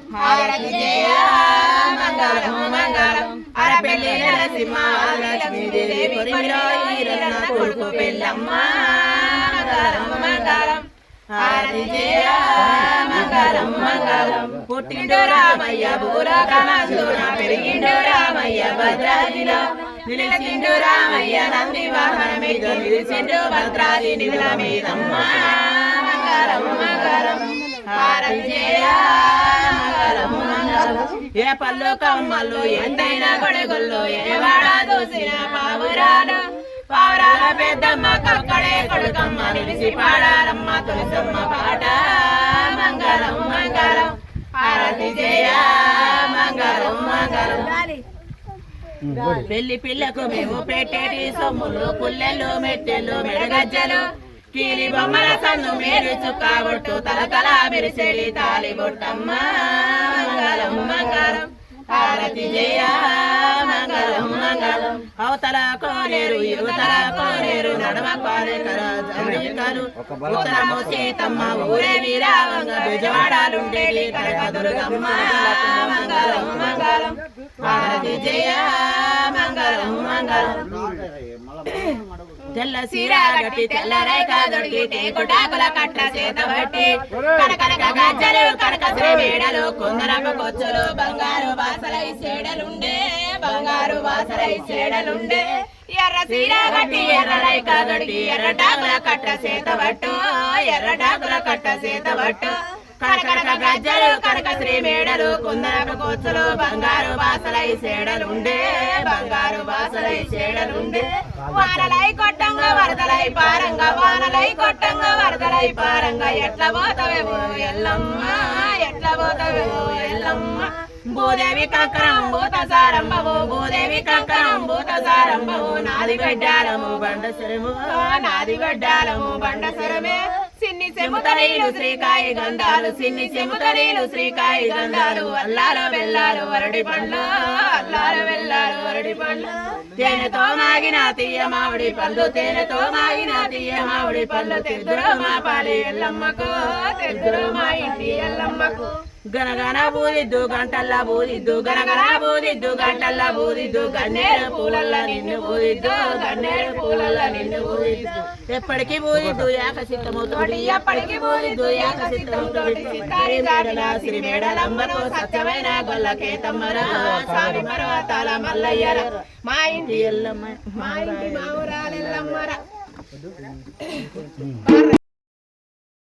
హారతి జయ మంగళం మంగళం అరపెల్లి నరసింహ లక్ష్మీదేవి కొరిమిలో ఈరన్న కొడుకు పెళ్ళమ్మ మంగళం మంగళం హారతి జయ మంగళం మంగళం పుట్టిండు రామయ్య భూలోకమందున పెరిగిండు రామయ్య భద్రాద్రిలో నిలిచిండు రామయ్య నంది వాహనమిద నిలిచిండు భద్రాద్రి నిధుల మీదమ్మ మంగళం మంగళం హారతి జయ మంగళం మంగళం ఏ పళ్ళు కమ్మలు ఎంతైనా గొడగొల్లో ఏ వాడ దూసిన పావురాలు పావురాల పెద్దమ్మ కక్కడే కొడుకమ్మ నిలిచి పాడారమ్మ తులసమ్మ పాట మంగళం మంగళం హారతి జయ మంగళం మంగళం పెళ్లి పిల్లకు మేము పెట్టేటి సొమ్ములు పుల్లెలు మెట్టెలు మెడగజ్జలు కీలి బొమ్మల సన్ను మేరు చుక్కబొట్టు తలతల మెరిసేడి తాలి బొట్టమ్మ మంగళం మంగళం హారతి జయ మంగళం మంగళం అవతల కోనేరు యువతల కోనేరు నడమ కోనేరు ఉత్తరము సీతమ్మ ఊరే వీరావంగ బెజవాడాలుండేది కనకదుర్గమ్మ మంగళం మంగళం హారతి జయ మంగళం మంగళం తెల్ల సీర గట్టి తెల్ల రేఖ దొరికి టేకుటాకుల కట్ట చేత బట్టి కనకనక గజ్జలు కనక శ్రీ మేడలు కుందరపు కొచ్చులు బంగారు వాసలై సేడలుండే బంగారు వాసలై సేడలుండే ఎర్ర సీర గట్టి ఎర్ర రేఖ దొరికి ఎర్రటాకుల కట్ట చేత బట్టు ఎర్రటాకుల కట్ట చేత బట్టు కనకనక గజ్జలు కనక శ్రీ మేడలు కుందరపు కొచ్చులు బంగారు వాసలై సేడలుండే బంగారు వాసలై సేడలుండే వానలై కొట్టంగా వరదలై పారంగా వానలై కొట్టంగా వరదలై పారంగా ఎట్ల పోతవేవో ఎల్లమ్మ ఎట్ల పోతవేవో ఎల్లమ్మ భూదేవి కంకణం భూత సారంభవు భూదేవి కంకణం భూత సారంభవు నాది గడ్డాలము బండసరము నాది గడ్డాలము బండసరమే సిన్ని చెముతరీలు శ్రీకాయి గంధాలు సిన్ని చెముతరీలు శ్రీకాయి గంధాలు అల్లారు వెల్లారు వరడి పండ్లు అల్లారు వెల్లారు వరడి పండ్లు తేనెతో మాగిన తీయ మామిడి పళ్ళు తేనెతో మాగిన తీయ మామిడి పళ్ళు తెద్దురు మా పాలి ఎల్లమ్మకు తెద్దురు మా ఇంటి ఎల్లమ్మకు గనగన బూదిద్దు గంటల్లా బూదిద్దు గనగన బూదిద్దు గంటల్లా బూదిద్దు గన్నేరు పూలల్లా నిన్ను బూదిద్దు గన్నేరు పూలల్లా నిన్ను బూదిద్దు ఎప్పటికి బూదిద్దు ఏకసిద్ధముతోటి ఎప్పటికి బూదిద్దు ఏకసిద్ధముతోటి సితారి దాడిన శ్రీ మేడలంబరు సత్యమైన గొల్లకే తమ్మరా స్వామి పర్వతాల మల్లయ్యర మా ఇంటి ఎల్లమ్మ మా ఇంటి మావురాలెల్లమ్మర